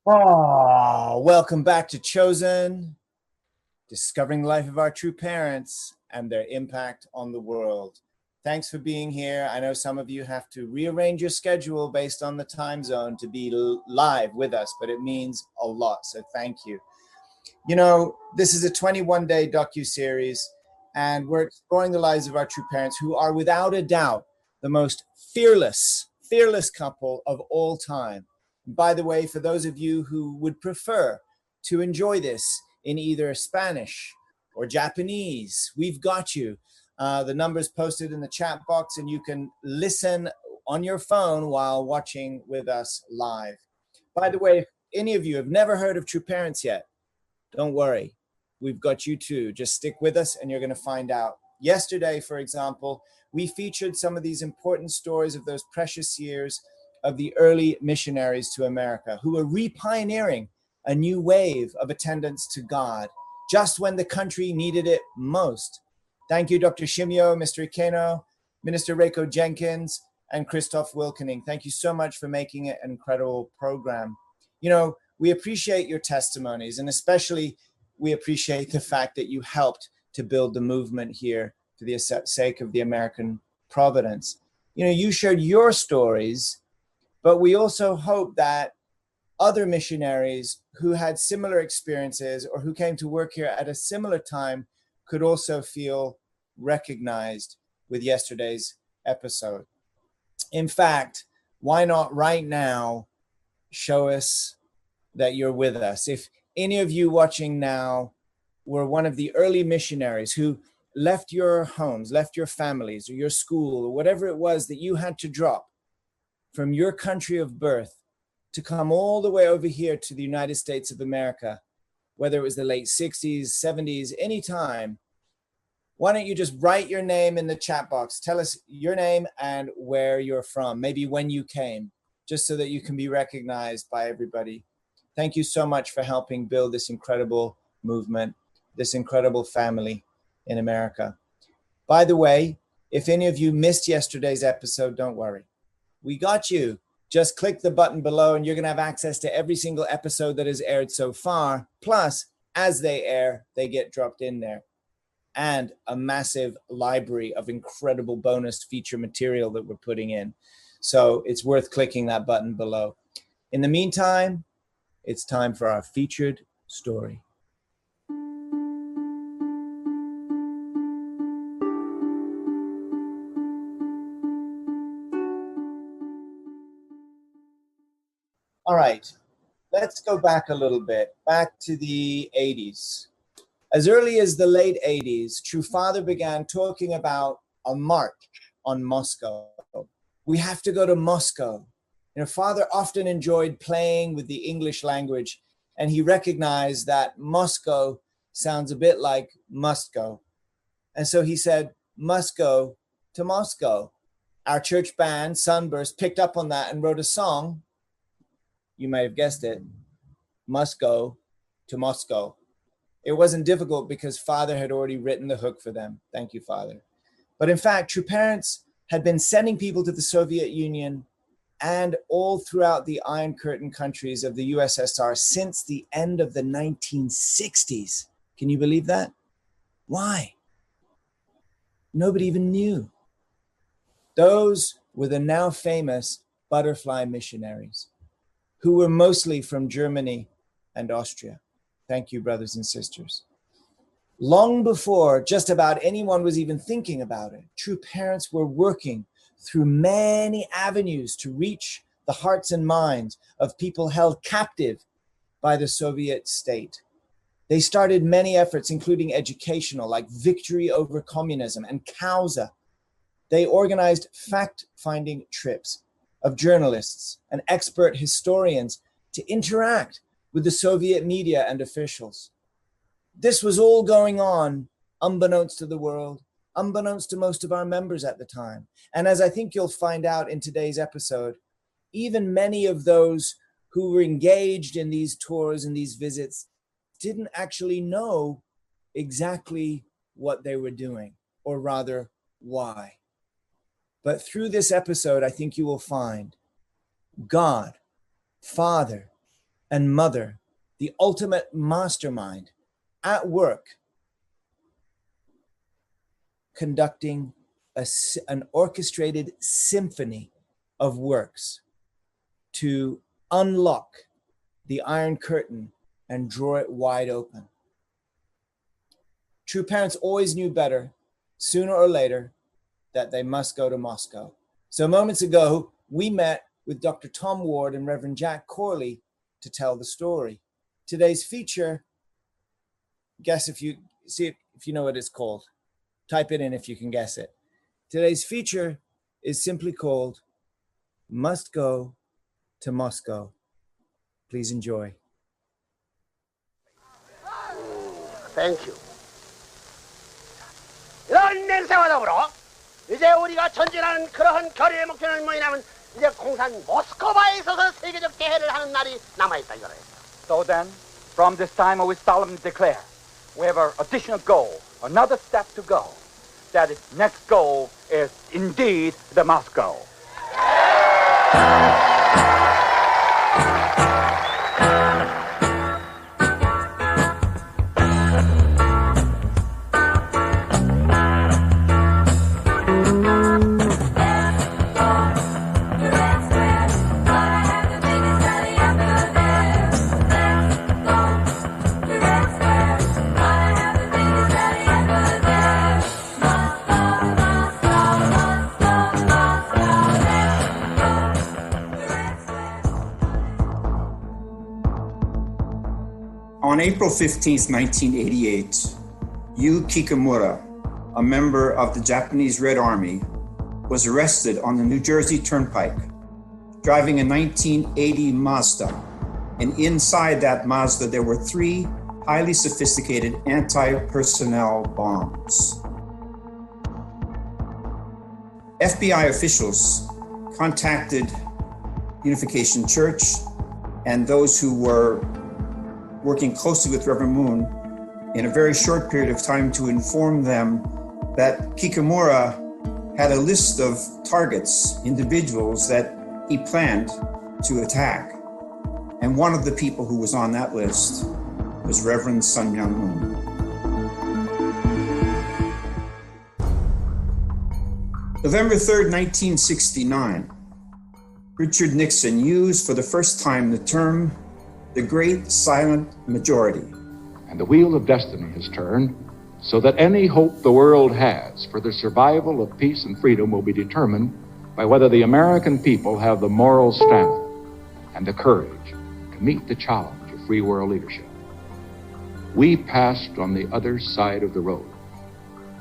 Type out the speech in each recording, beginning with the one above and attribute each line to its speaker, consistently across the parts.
Speaker 1: Oh, welcome back to Chosen, discovering the life of our true parents and their impact on the world. Thanks for being here. I know some of you have to rearrange your schedule based on the time zone to be live with us, but it means a lot. So thank you. You know, this is a 21-day docu-series, and we're exploring the lives of our true parents who are without a doubt the most fearless couple of all time. By the way, for those of you who would prefer to enjoy this in either Spanish or Japanese, we've got you. The number's posted in the chat box, and you can listen on your phone while watching with us live. By the way, if any of you have never heard of True Parents yet, don't worry. We've got you too. Just stick with us and you're going to find out. Yesterday, for example, we featured some of these important stories of those precious years of the early missionaries to America who were repioneering a new wave of attendance to God just when the country needed it most. Thank you, Dr. Shimio, Mr. Ikeno, Minister Reiko Jenkins, and Christoph Wilkening. Thank you so much for making it an incredible program. You know, we appreciate your testimonies, and especially we appreciate the fact that you helped to build the movement here for the sake of the American providence. You know, you shared your stories, but we also hope that other missionaries who had similar experiences or who came to work here at a similar time could also feel recognized with yesterday's episode. In fact, why not right now show us that you're with us? If any of you watching now were one of the early missionaries who left your homes, left your families or your school or whatever it was that you had to drop from your country of birth to come all the way over here to the United States of America, whether it was the late 60s, 70s, any time, why don't you just write your name in the chat box? Tell us your name and where you're from, maybe when you came, just so that you can be recognized by everybody. Thank you so much for helping build this incredible movement, this incredible family in America. By the way, if any of you missed yesterday's episode, don't worry. We got you. Just click the button below and you're going to have access to every single episode that has aired so far. Plus, as they air, they get dropped in there. And a massive library of incredible bonus feature material that we're putting in. So it's worth clicking that button below. In the meantime, it's time for our featured story. All right, let's go back a little bit, back to the 80s. As early as the late 80s, True Father began talking about a march on Moscow. We have to go to Moscow. You know, Father often enjoyed playing with the English language, and he recognized that Moscow sounds a bit like must go. And so he said, must go to Moscow. Our church band, Sunburst, picked up on that and wrote a song. You may have guessed it, must go to Moscow. It wasn't difficult because Father had already written the hook for them. Thank you, Father. But in fact, True Parents had been sending people to the Soviet Union and all throughout the Iron Curtain countries of the USSR since the end of the 1960s. Can you believe that? Why? Nobody even knew. Those were the now famous butterfly missionaries, who were mostly from Germany and Austria. Thank you, brothers and sisters. Long before just about anyone was even thinking about it, True Parents were working through many avenues to reach the hearts and minds of people held captive by the Soviet state. They started many efforts, including educational, like Victory Over Communism and Causa. They organized fact-finding trips of journalists and expert historians to interact with the Soviet media and officials. This was all going on unbeknownst to the world, unbeknownst to most of our members at the time. And as I think you'll find out in today's episode, even many of those who were engaged in these tours and these visits didn't actually know exactly what they were doing, or rather, why. But through this episode, I think you will find God, Father, and mother, the ultimate mastermind, at work, conducting an orchestrated symphony of works to unlock the Iron Curtain and draw it wide open. True parents always knew better, sooner or later, that they must go to Moscow. So moments ago, we met with Dr. Tom Ward and Reverend Jack Corley to tell the story. Today's feature, guess if you know what it's called. Type it in if you can guess it. Today's feature is simply called Must Go to Moscow. Please enjoy.
Speaker 2: Thank you. 이런 냄새와 더불어 이제 우리가 전진하는 그러한 결의의 목표는 뭐냐면 이제 공산 모스크바에 있어서 세계적 대회를 하는 날이 남아있다 이거예요.
Speaker 3: So then, from this time we solemnly declare we have an additional goal, another step to go. That its next goal is indeed the Moscow.
Speaker 4: On April 15th, 1988, Yu Kikamura, a member of the Japanese Red Army, was arrested on the New Jersey Turnpike, driving a 1980 Mazda. And inside that Mazda, there were 3 highly sophisticated anti-personnel bombs. FBI officials contacted Unification Church and those who were working closely with Reverend Moon in a very short period of time to inform them that Kikamura had a list of targets, individuals that he planned to attack. And one of the people who was on that list was Reverend Sun Myung Moon. November 3rd, 1969, Richard Nixon used for the first time the term the great silent majority.
Speaker 5: And the wheel of destiny has turned so that any hope the world has for the survival of peace and freedom will be determined by whether the American people have the moral stamina and the courage to meet the challenge of free world leadership. We passed on the other side of the road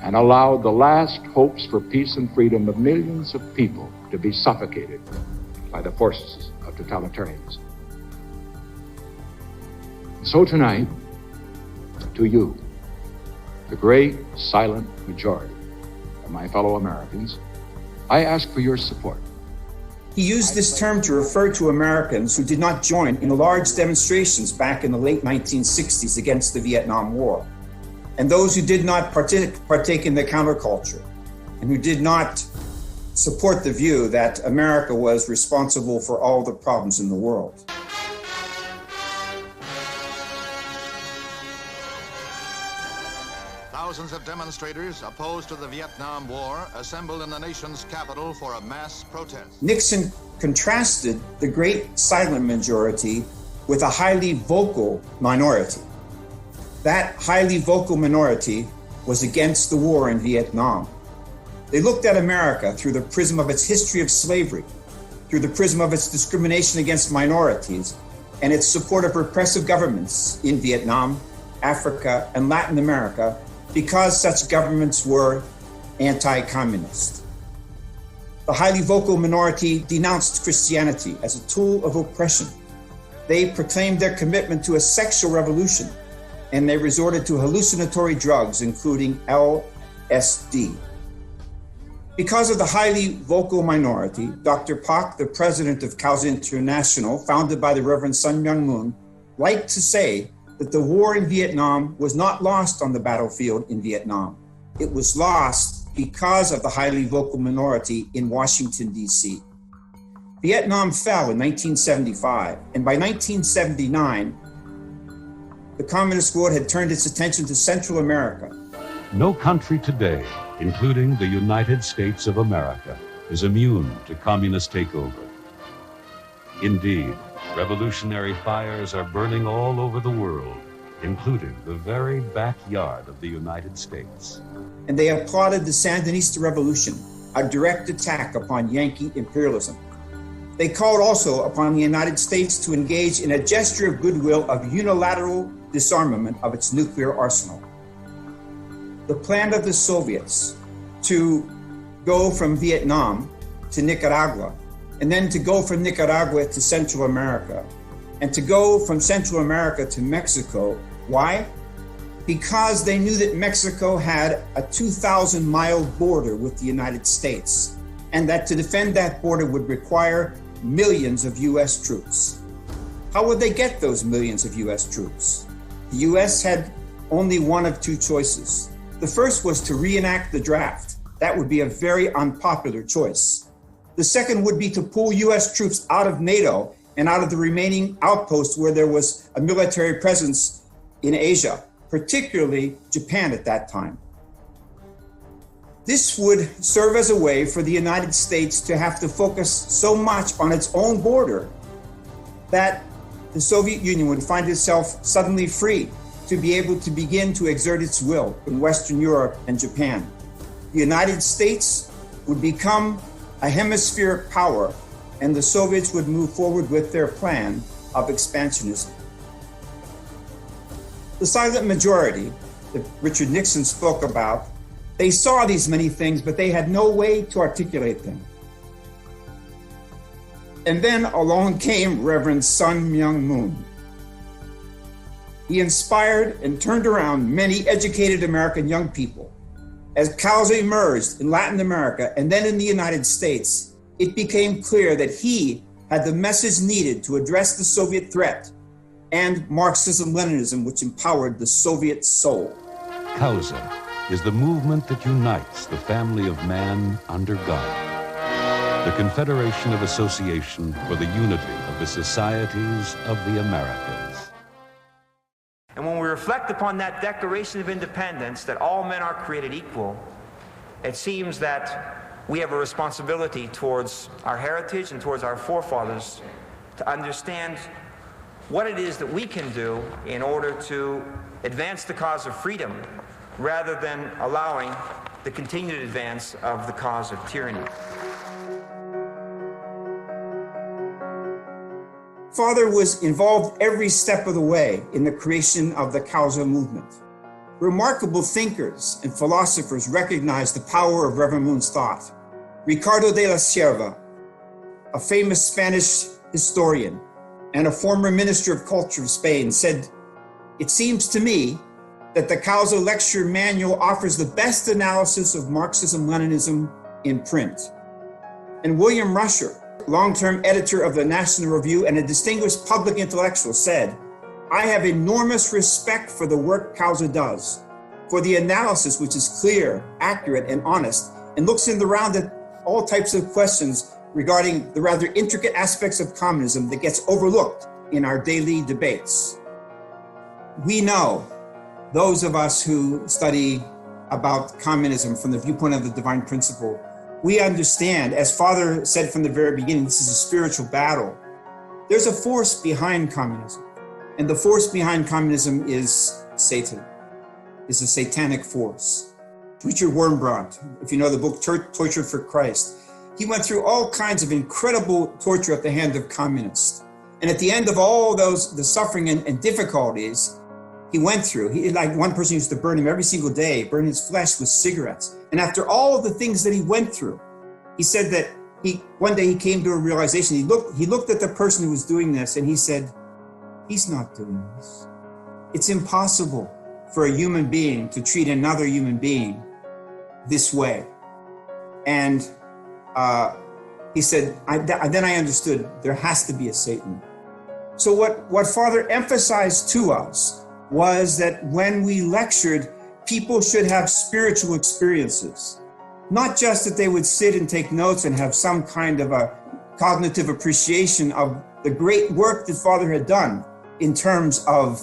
Speaker 5: and allowed the last hopes for peace and freedom of millions of people to be suffocated by the forces of totalitarianism. So tonight, to you, the great silent majority of my fellow Americans, I ask for your support.
Speaker 4: He used this term to refer to Americans who did not join in the large demonstrations back in the late 1960s against the Vietnam War, and those who did not partake in the counterculture, and who did not support the view that America was responsible for all the problems in the world.
Speaker 6: Thousands of demonstrators opposed to the Vietnam War assembled in the nation's capital for a mass protest.
Speaker 4: Nixon contrasted the great silent majority with a highly vocal minority. That highly vocal minority was against the war in Vietnam. They looked at America through the prism of its history of slavery, through the prism of its discrimination against minorities, and its support of repressive governments in Vietnam, Africa, and Latin America, because such governments were anti-communist. The highly vocal minority denounced Christianity as a tool of oppression. They proclaimed their commitment to a sexual revolution, and they resorted to hallucinatory drugs, including LSD. Because of the highly vocal minority, Dr. Pak, the president of Cause International, founded by the Reverend Sun Myung Moon, liked to say that the war in Vietnam was not lost on the battlefield in Vietnam. It was lost because of the highly vocal minority in Washington, D.C. Vietnam fell in 1975, and by 1979, the communist world had turned its attention to Central America.
Speaker 7: No country today, including the United States of America, is immune to communist takeover. Indeed, revolutionary fires are burning all over the world, including the very backyard of the United States.
Speaker 4: And they applauded the Sandinista Revolution, a direct attack upon Yankee imperialism. They called also upon the United States to engage in a gesture of goodwill of unilateral disarmament of its nuclear arsenal. The plan of the Soviets to go from Vietnam to Nicaragua, and then to go from Nicaragua to Central America, and to go from Central America to Mexico. Why? Because they knew that Mexico had a 2,000-mile border with the United States, and that to defend that border would require millions of US troops. How would they get those millions of US troops? The US had only one of two choices. The first was to reenact the draft. That would be a very unpopular choice. The second would be to pull US troops out of NATO and out of the remaining outposts where there was a military presence in Asia, particularly Japan at that time. This would serve as a way for the United States to have to focus so much on its own border that the Soviet Union would find itself suddenly free to be able to begin to exert its will in Western Europe and Japan. The United States would become a hemispheric power, and the Soviets would move forward with their plan of expansionism. The silent majority that Richard Nixon spoke about, they saw these many things, but they had no way to articulate them. And then along came Reverend Sun Myung Moon. He inspired and turned around many educated American young people. As Causa emerged in Latin America and then in the United States, it became clear that he had the message needed to address the Soviet threat and Marxism-Leninism, which empowered the Soviet soul.
Speaker 7: Causa is the movement that unites the family of man under God, the Confederation of Association for the Unity of the Societies of the Americas.
Speaker 8: And when we reflect upon that Declaration of Independence, that all men are created equal, it seems that we have a responsibility towards our heritage and towards our forefathers to understand what it is that we can do in order to advance the cause of freedom rather than allowing the continued advance of the cause of tyranny.
Speaker 4: Father was involved every step of the way in the creation of the Causa movement. Remarkable thinkers and philosophers recognized the power of Reverend Moon's thought. Ricardo de la Sierva, a famous Spanish historian and a former minister of culture of Spain, said, "It seems to me that the Causa lecture manual offers the best analysis of Marxism-Leninism in print." And William Rusher, long-term editor of the National Review and a distinguished public intellectual, said, "I have enormous respect for the work Causa does, for the analysis which is clear, accurate, and honest, and looks in the round at all types of questions regarding the rather intricate aspects of communism that gets overlooked in our daily debates." We know, those of us who study about communism from the viewpoint of the divine principle, we understand, as Father said from the very beginning, this is a spiritual battle. There's a force behind communism, and the force behind communism is Satan, is a satanic force. Richard Wurmbrand, if you know the book Tortured for Christ, he went through all kinds of incredible torture at the hand of communists. And at the end of all those, the suffering and difficulties he went through, like one person used to burn him every single day, burn his flesh with cigarettes. And after all of the things that he went through, he said that one day he came to a realization. He looked at the person who was doing this and he said, "He's not doing this. It's impossible for a human being to treat another human being this way." And he said, then I understood there has to be a Satan. So what Father emphasized to us was that when we lectured, people should have spiritual experiences. Not just that they would sit and take notes and have some kind of a cognitive appreciation of the great work that Father had done in terms of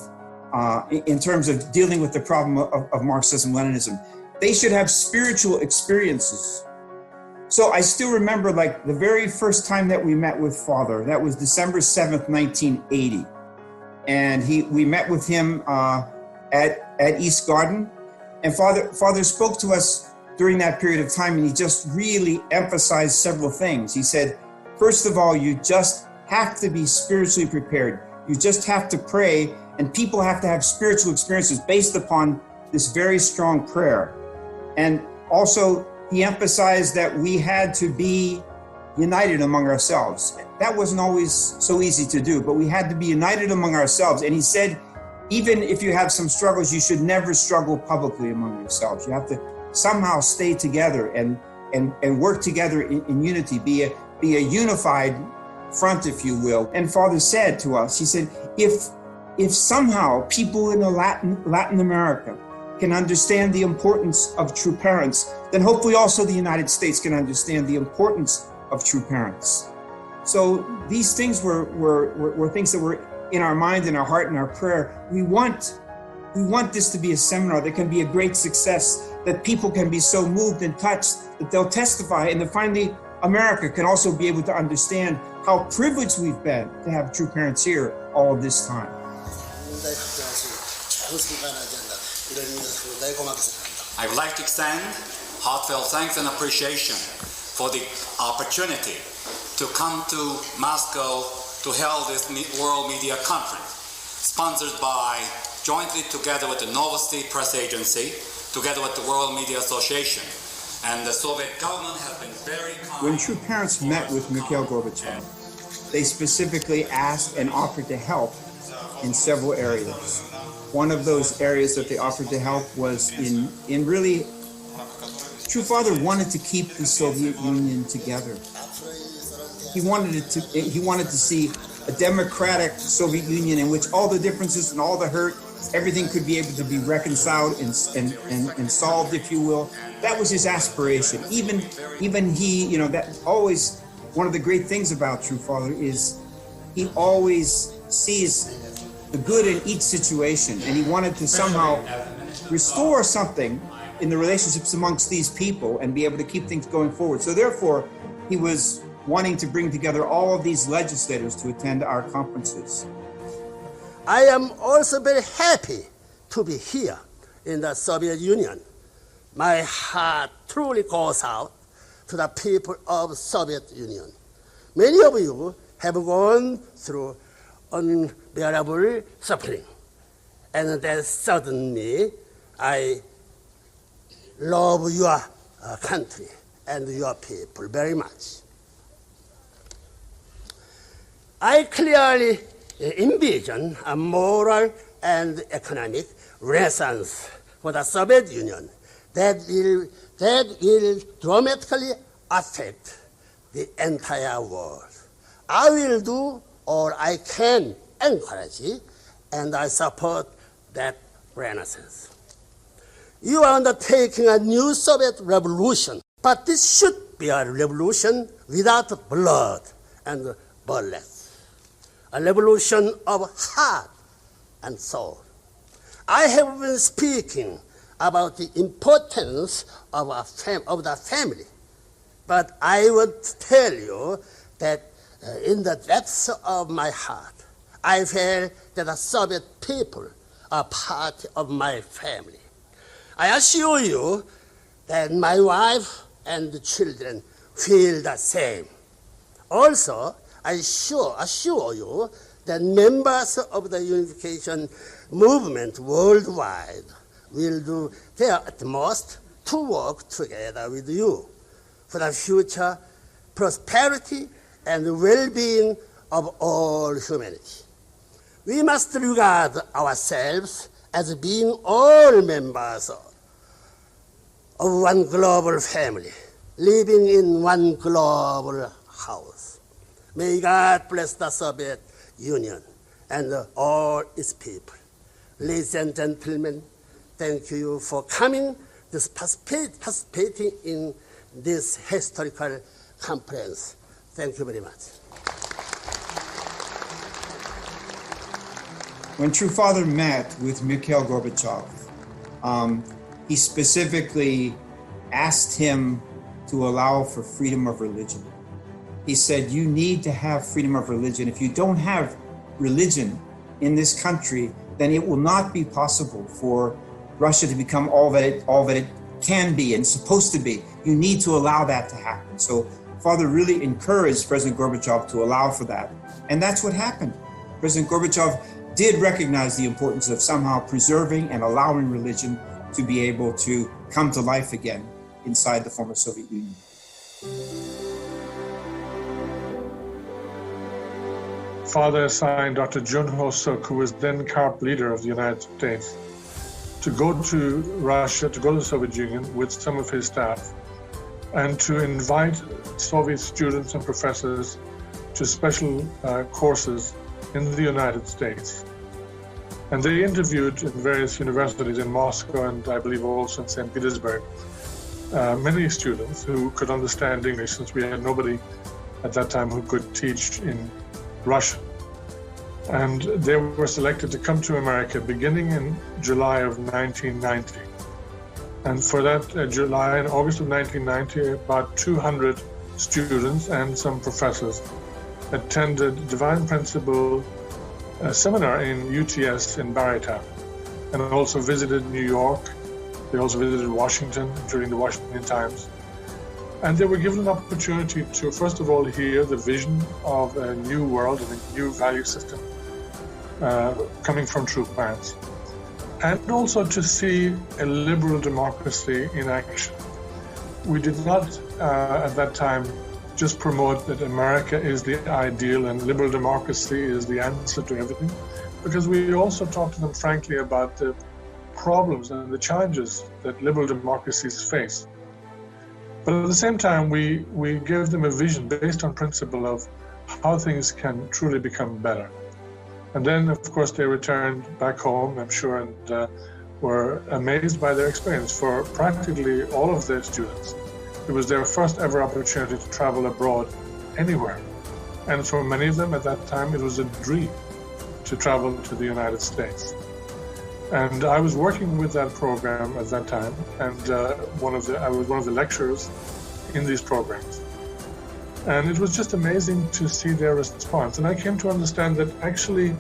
Speaker 4: dealing with the problem of Marxism-Leninism. They should have spiritual experiences. So I still remember, like, the very first time that we met with Father. That was December 7th, 1980. And we met with him at East Garden. And Father spoke to us during that period of time, and he just really emphasized several things. He said, first of all, you just have to be spiritually prepared. You just have to pray, and people have to have spiritual experiences based upon this very strong prayer. And also, he emphasized that we had to be united among ourselves. That wasn't always so easy to do, but we had to be united among ourselves. And he said, even if you have some struggles, you should never struggle publicly among yourselves. You have to somehow stay together and work together in unity, be a unified front, if you will. And Father said to us, he said, if somehow people in Latin America can understand the importance of true parents, then hopefully also the United States can understand the importance of true parents. So these things were things that were in our mind, in our heart, in our prayer. We want this to be a seminar that can be a great success, that people can be so moved and touched that they'll testify, and that finally America can also be able to understand how privileged we've been to have true parents here all of this time.
Speaker 9: I would like to extend heartfelt thanks and appreciation for the opportunity to come to Moscow to hold this World Media Conference, sponsored by, jointly together with the Novosti Press Agency, together with the World Media Association. And the Soviet government has been very kind.
Speaker 4: When true parents met with Mikhail Gorbachev, they specifically asked and offered to help in several areas. One of those areas that they offered to help was in really, True Father wanted to keep the Soviet Union together. He wanted to see a democratic Soviet Union in which all the differences and all the hurt, everything could be able to be reconciled and solved, if you will. That was his aspiration. Even he, that always, one of the great things about True Father is he always sees the good in each situation, and he wanted to somehow restore something in the relationships amongst these people and be able to keep things going forward. So therefore, he was wanting to bring together all of these legislators to attend our conferences.
Speaker 2: I am also very happy to be here in the Soviet Union. My heart truly goes out to the people of Soviet Union. Many of you have gone through unbearable suffering, and that suddenly I love your country and your people very much. I clearly envision a moral and economic renaissance for the Soviet Union that will dramatically affect the entire world. I will do all I can encourage it, and I support that renaissance. You are undertaking a new Soviet revolution, but this should be a revolution without blood and bullets. A revolution of heart and soul. I have been speaking about the importance of the family, but I would tell you that in the depths of my heart, I feel that the Soviet people are part of my family. I assure you that my wife and the children feel the same. Also, I assure you that members of the unification movement worldwide will do their utmost to work together with you for the future prosperity and well-being of all humanity. We must regard ourselves as being all members of one global family, living in one global house. May God bless the Soviet Union and all its people. Ladies and gentlemen, thank you for coming, participating in this historical conference. Thank you very much.
Speaker 4: When True Father met with Mikhail Gorbachev, he specifically asked him to allow for freedom of religion. He said, you need to have freedom of religion. If you don't have religion in this country, then it will not be possible for Russia to become all that it can be and supposed to be. You need to allow that to happen. So Father really encouraged President Gorbachev to allow for that. And that's what happened. President Gorbachev did recognize the importance of somehow preserving and allowing religion to be able to come to life again inside the former Soviet Union.
Speaker 10: Father assigned Dr. Junho Suk, who was then CARP leader of the United States, to go to Russia, to go to the Soviet Union with some of his staff, and to invite Soviet students and professors to special courses in the United States. And they interviewed in various universities in Moscow and I believe also in St. Petersburg, many students who could understand English, since we had nobody at that time who could teach in Russian. And they were selected to come to America beginning in July of 1990. And for that July and August of 1990, about 200 students and some professors attended Divine Principle seminar in UTS in Barrytown, and also visited New York. They also visited Washington during the Washington Times. And they were given an opportunity to, first of all, hear the vision of a new world and a new value system coming from true parents, and also to see a liberal democracy in action. We did not, at that time, just promote that America is the ideal and liberal democracy is the answer to everything, because we also talked to them frankly about the problems and the challenges that liberal democracies face. But at the same time, we gave them a vision based on principle of how things can truly become better. And then, of course, they returned back home, I'm sure, and were amazed by their experience. For practically all of their students, it was their first ever opportunity to travel abroad anywhere. And for many of them at that time, it was a dream to travel to the United States. And I was working with that program at that time, and I was one of the lecturers in these programs. And it was just amazing to see their response. And I came to understand that actually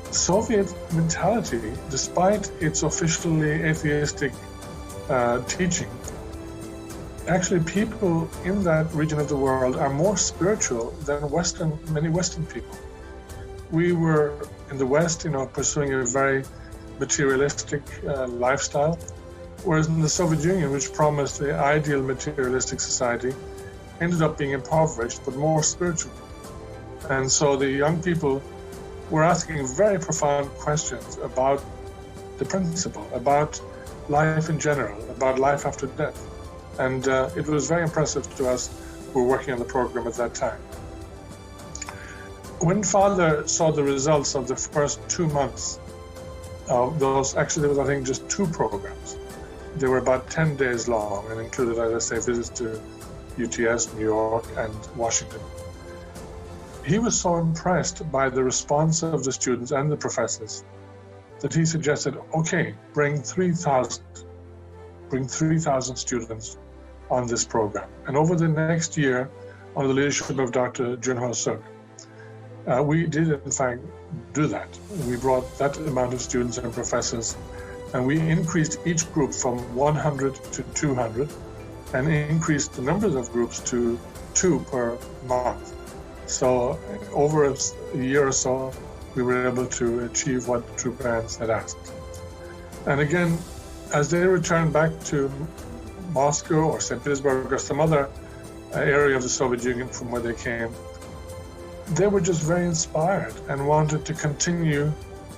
Speaker 10: Soviet mentality, despite its officially atheistic teaching, actually people in that region of the world are more spiritual than many Western people. We were in the West, pursuing a very materialistic lifestyle, whereas in the Soviet Union, which promised the ideal materialistic society, ended up being impoverished but more spiritual. And so the young people were asking very profound questions about the principle, about life in general, about life after death. And it was very impressive to us who were working on the program at that time. When Father saw the results of the first 2 months of those, actually there was, I think, just 2 programs. They were about 10 days long and included, as I say, visits to UTS, New York, and Washington. He was so impressed by the response of the students and the professors that he suggested, okay, bring 3,000 students on this program. And over the next year, under the leadership of Dr. Junho Suk, we did, in fact, do that. We brought that amount of students and professors, and we increased each group from 100 to 200, and increased the numbers of groups to 2 per month. So over a year or so, we were able to achieve what the true parents had asked. And again, as they returned back to Moscow or St. Petersburg or some other area of the Soviet Union from where they came, they were just very inspired and wanted to continue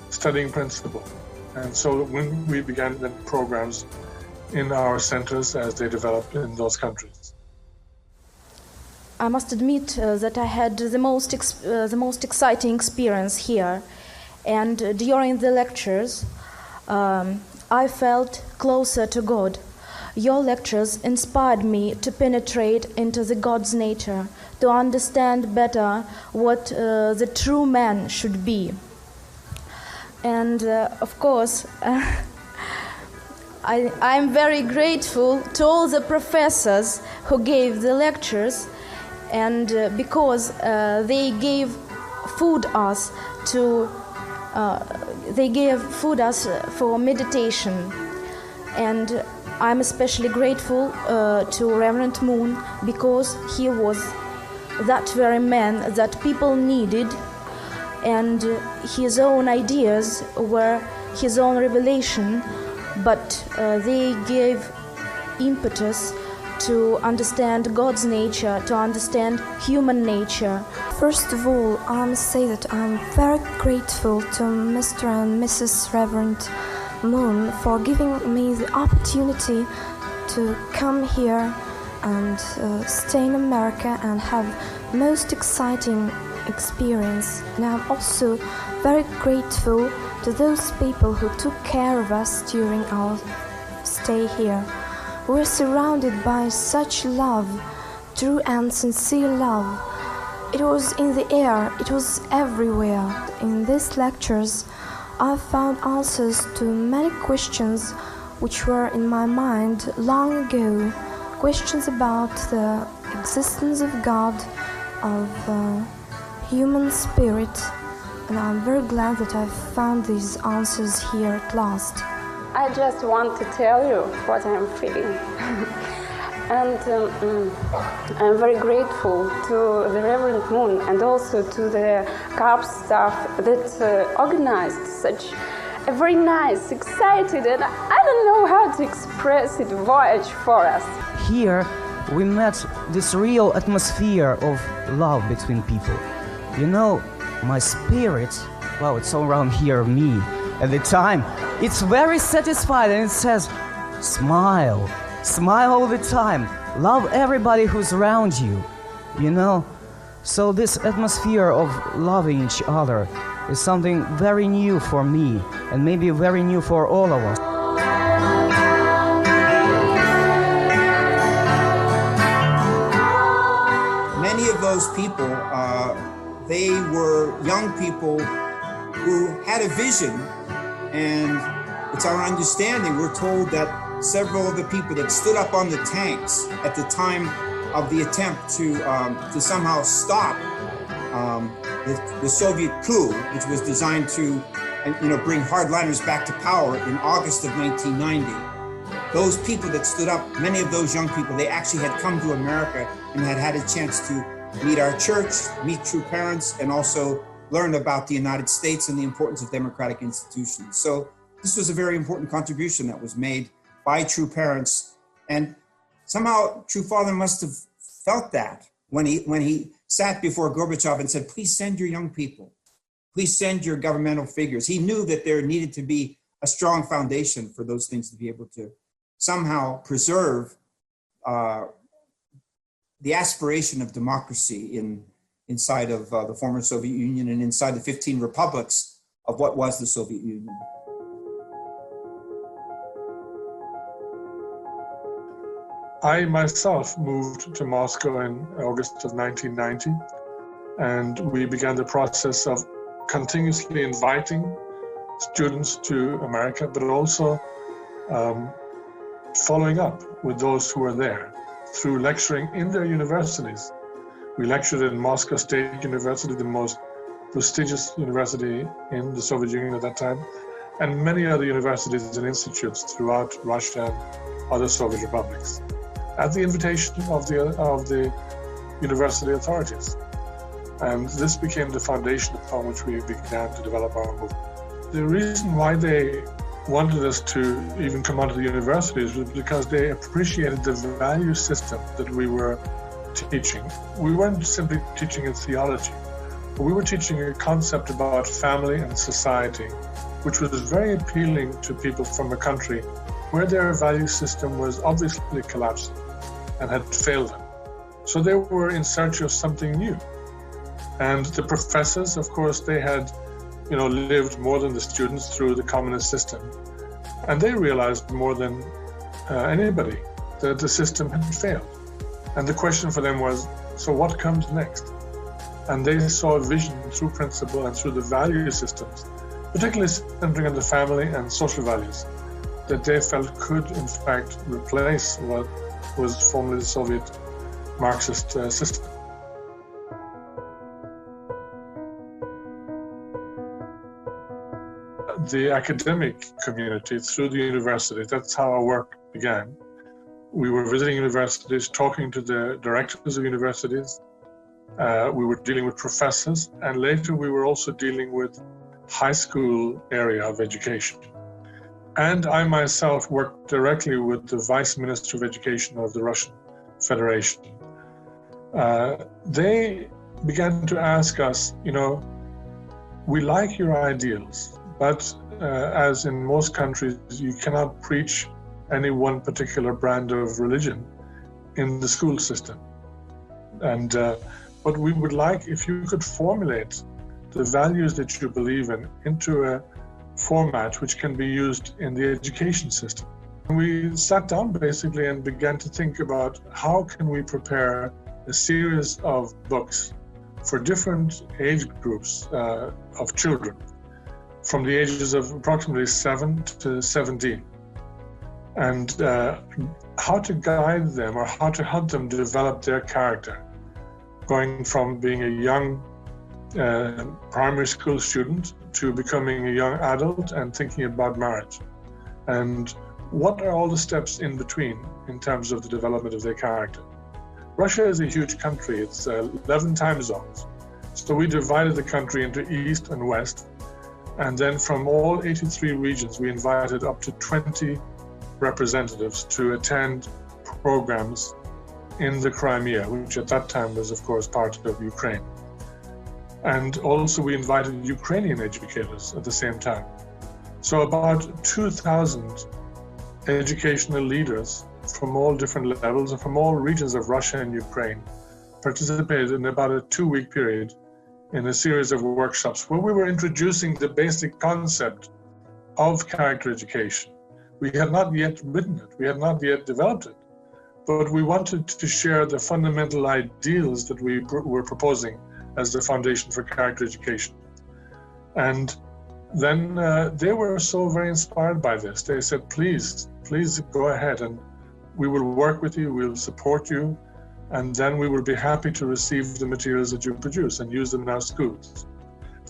Speaker 10: studying principle. And so when we began the programs in our centers as they developed in those countries.
Speaker 11: I must admit that I had the most exciting experience here, and during the lectures I felt closer to God. Your lectures inspired me to penetrate into the God's nature, to understand better what the true man should be. And of course, I'm very grateful to all the professors who gave the lectures, and because they gave food us for meditation. And I'm especially grateful to Reverend Moon, because he was that very man that people needed, and his own ideas were his own revelation, but they gave impetus to understand God's nature, to understand human nature.
Speaker 12: First of all, I must say that I'm very grateful to Mr. and Mrs. Reverend Moon for giving me the opportunity to come here and stay in America and have most exciting experience. And I'm also very grateful to those people who took care of us during our stay here. We're surrounded by such love, true and sincere love. It was in the air, it was everywhere. In these lectures, I found answers to many questions which were in my mind long ago. Questions about the existence of God, of human spirit, and I'm very glad that I've found these answers here at last.
Speaker 13: I just want to tell you what I'm feeling. And I'm very grateful to the Reverend Moon and also to the CARP staff that organized such a very nice, excited, and I don't know how to express it, voyage for us.
Speaker 14: Here we met this real atmosphere of love between people. You know, my spirit, wow, it's all around here, me, at the time, it's very satisfied, and it says, smile. Smile all the time. Love everybody who's around you, you know? So this atmosphere of loving each other is something very new for me, and maybe very new for all of us.
Speaker 4: Many of those people, they were young people who had a vision, and it's our understanding, we're told that several of the people that stood up on the tanks at the time of the attempt to somehow stop the Soviet coup, which was designed to bring hardliners back to power in August of 1990. Those people that stood up, many of those young people, they actually had come to America and had had a chance to meet our church, meet true parents, and also learn about the United States and the importance of democratic institutions. So this was a very important contribution that was made by true parents, and somehow True Father must have felt that when he sat before Gorbachev and said, please send your young people, please send your governmental figures. He knew that there needed to be a strong foundation for those things to be able to somehow preserve the aspiration of democracy inside of the former Soviet Union and inside the 15 republics of what was the Soviet Union.
Speaker 10: I myself moved to Moscow in August of 1990, and we began the process of continuously inviting students to America, but also following up with those who were there through lecturing in their universities. We lectured in Moscow State University, the most prestigious university in the Soviet Union at that time, and many other universities and institutes throughout Russia and other Soviet republics, at the invitation of the university authorities. And this became the foundation upon which we began to develop our movement. The reason why they wanted us to even come onto the universities was because they appreciated the value system that we were teaching. We weren't simply teaching a theology, but we were teaching a concept about family and society, which was very appealing to people from a country where their value system was obviously collapsing and had failed them. So they were in search of something new. And the professors, of course, they had lived more than the students through the communist system. And they realized more than anybody that the system had failed. And the question for them was, so what comes next? And they saw a vision through principle and through the value systems, particularly centering on the family and social values, that they felt could in fact replace what was formerly the Soviet Marxist system. The academic community through the university, that's how our work began. We were visiting universities, talking to the directors of universities. We were dealing with professors, and later we were also dealing with high school area of education. And I myself worked directly with the Vice Minister of Education of the Russian Federation. They began to ask us, we like your ideals, but as in most countries, you cannot preach any one particular brand of religion in the school system. And but we would like if you could formulate the values that you believe in into a format which can be used in the education system. We sat down basically and began to think about how can we prepare a series of books for different age groups of children, from the ages of approximately 7 to 17, and how to guide them or how to help them develop their character, going from being a young primary school student to becoming a young adult and thinking about marriage. And what are all the steps in between in terms of the development of their character? Russia is a huge country. It's 11 time zones. So we divided the country into East and West. And then from all 83 regions, we invited up to 20 representatives to attend programs in the Crimea, which at that time was, of course, part of Ukraine. And also we invited Ukrainian educators at the same time. So about 2,000 educational leaders from all different levels and from all regions of Russia and Ukraine participated in about a 2-week period in a series of workshops where we were introducing the basic concept of character education. We had not yet written it, we had not yet developed it, but we wanted to share the fundamental ideals that we were proposing as the foundation for character education. And then they were so very inspired by this. They said, please go ahead and we will work with you, we'll support you, and then we will be happy to receive the materials that you produce and use them in our schools.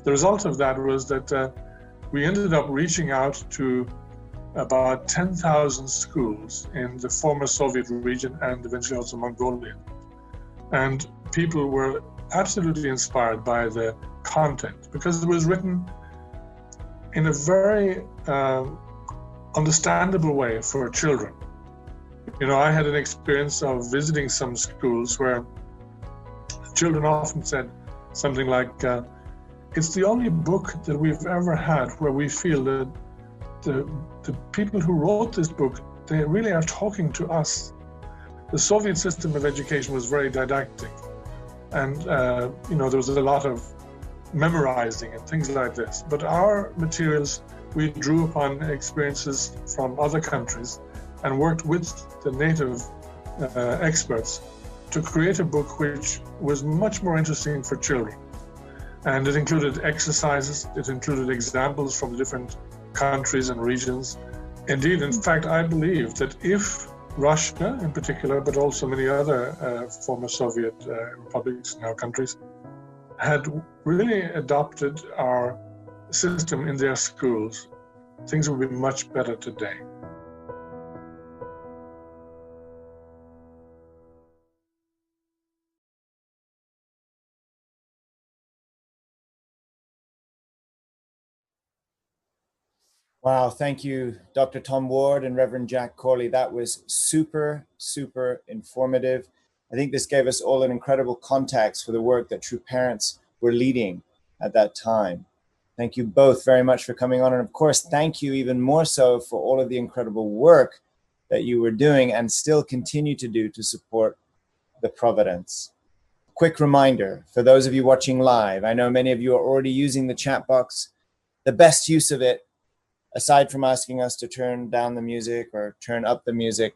Speaker 10: The result of that was that we ended up reaching out to about 10,000 schools in the former Soviet region and eventually also Mongolia. And people were absolutely inspired by the content because it was written in a very understandable way for children. I had an experience of visiting some schools where children often said something like, it's the only book that we've ever had where we feel that the people who wrote this book, they really are talking to us. The Soviet system of education was very didactic. And, there was a lot of memorizing and things like this. But our materials, we drew upon experiences from other countries and worked with the native experts to create a book which was much more interesting for children. And it included exercises, it included examples from different countries and regions. Indeed, in fact, I believe that if Russia in particular, but also many other former Soviet republics and our countries, had really adopted our system in their schools, things would be much better today.
Speaker 1: Wow, thank you, Dr. Tom Ward and Reverend Jack Corley. That was super, super informative. I think this gave us all an incredible context for the work that True Parents were leading at that time. Thank you both very much for coming on. And of course, thank you even more so for all of the incredible work that you were doing and still continue to do to support the Providence. Quick reminder for those of you watching live, I know many of you are already using the chat box. The best use of it, aside from asking us to turn down the music or turn up the music,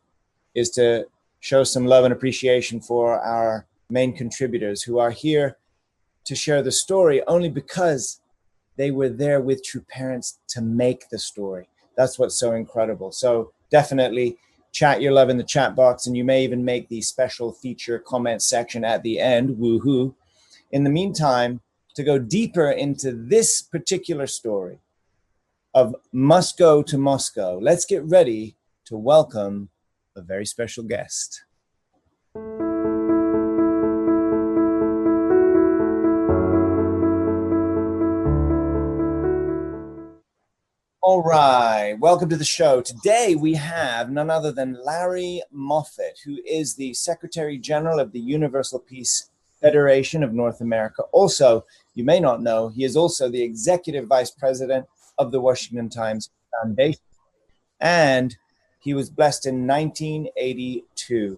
Speaker 1: is to show some love and appreciation for our main contributors who are here to share the story only because they were there with true parents to make the story. That's what's so incredible. So definitely chat your love in the chat box, and you may even make the special feature comment section at the end. Woohoo. In the meantime, to go deeper into this particular story of Moscow to Moscow, let's get ready to welcome a very special guest. All right, welcome to the show. Today we have none other than Larry Moffat, who is the Secretary General of the Universal Peace Federation of North America. Also, you may not know, he is also the Executive Vice President of the Washington Times Foundation, and he was blessed in 1982.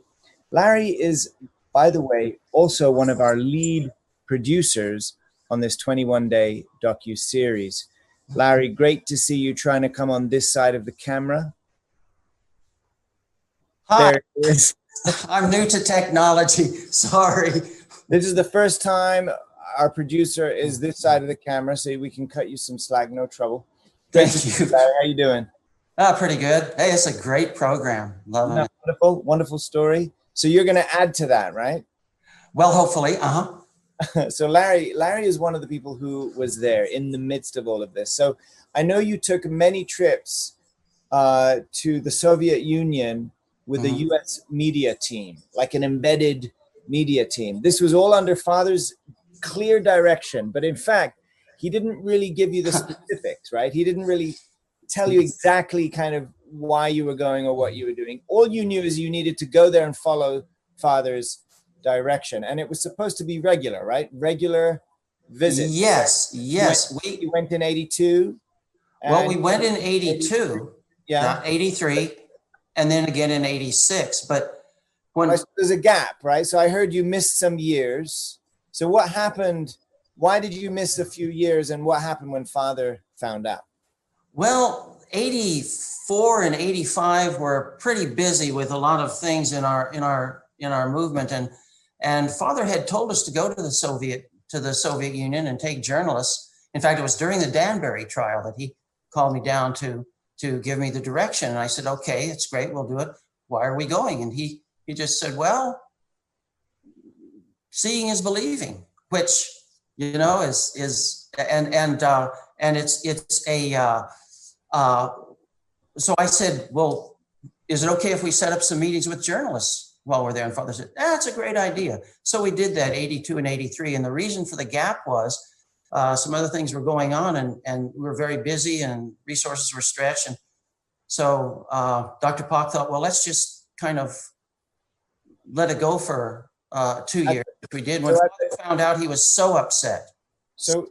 Speaker 1: Larry is, by the way, also one of our lead producers on this 21-day docu-series. Larry, great to see you trying to come on this side of the camera.
Speaker 15: Hi.
Speaker 1: There it is.
Speaker 15: I'm new to technology. Sorry.
Speaker 1: This is the first time our producer is this side of the camera, so we can cut you some slack, no trouble.
Speaker 15: Thank you.
Speaker 1: Larry, how you doing?
Speaker 15: Pretty good. Hey, it's a great program. Loving it.
Speaker 1: Wonderful, wonderful story. So you're going to add to that, right?
Speaker 15: Well, hopefully.
Speaker 1: So Larry is one of the people who was there in the midst of all of this. So I know you took many trips to the Soviet Union with a U.S. media team, like an embedded media team. This was all under Father's clear direction, but in fact, he didn't really give you the specifics, right? He didn't really tell you exactly kind of why you were going or what you were doing. All you knew is you needed to go there and follow Father's direction, and it was supposed to be regular, right? Regular visits.
Speaker 15: Yes.
Speaker 1: We went in 82.
Speaker 15: Well, we went in 82,
Speaker 1: yeah,
Speaker 15: 83, and then again in 86. But when
Speaker 1: there's a gap, right? So I heard you missed some years. So what happened? Why did you miss a few years, and what happened when Father found out?
Speaker 15: Well, 84 and 85 were pretty busy with a lot of things in our movement, and Father had told us to go to the Soviet Union and take journalists. In fact, it was during the Danbury trial that he called me down to give me the direction. And I said, okay, it's great, we'll do it. Why are we going? And he just said, well, seeing is believing, which, you know, is it's a, so I said, well, is it okay if we set up some meetings with journalists while we're there? And Father said, that's a great idea. So we did that 82 and 83. And the reason for the gap was some other things were going on, and we were very busy and resources were stretched. And so Dr. Pock thought, well, let's just kind of let it go for 2 years. We did. When Father found out, he was so upset.
Speaker 1: So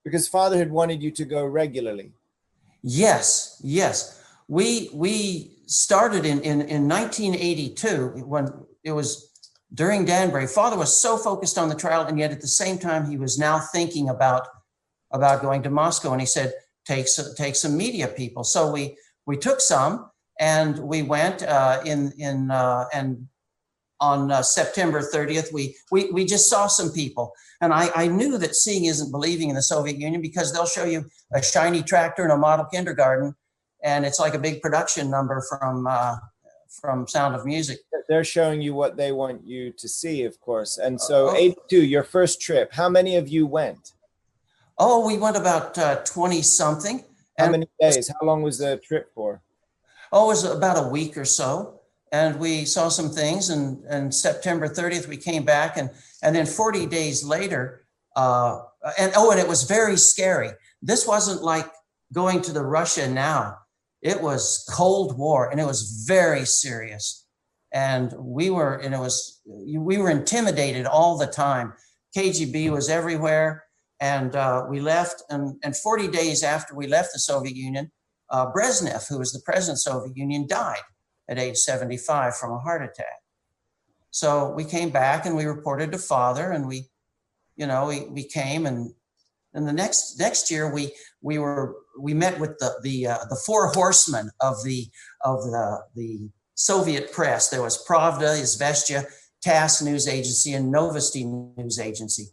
Speaker 1: because Father had wanted you to go regularly.
Speaker 15: Yes. We started in 1982 when it was during Danbury. Father was so focused on the trial, and yet at the same time, he was now thinking about going to Moscow. And he said, take some media people. So we took some, and we went and on September 30th, we just saw some people. And I knew that seeing isn't believing in the Soviet Union, because they'll show you a shiny tractor and a model kindergarten, and it's like a big production number from Sound of Music.
Speaker 1: They're showing you what they want you to see, of course. And so 82, your first trip, how many of you went?
Speaker 15: Oh, we went about 20-something.
Speaker 1: How many days? How long was the trip for?
Speaker 15: Oh, it was about a week or so. And we saw some things, and September 30th, we came back, and then 40 days later, and it was very scary. This wasn't like going to the Russia now. It was Cold War, and it was very serious. And we were intimidated all the time. KGB was everywhere, and we left. And 40 days after we left the Soviet Union, Brezhnev, who was the president of the Soviet Union, died at age 75 from a heart attack. So we came back and we reported to Father, and we came, and the next year we were we met with the four horsemen of the Soviet press. There was Pravda, Izvestia, TASS news agency, and Novosti news agency.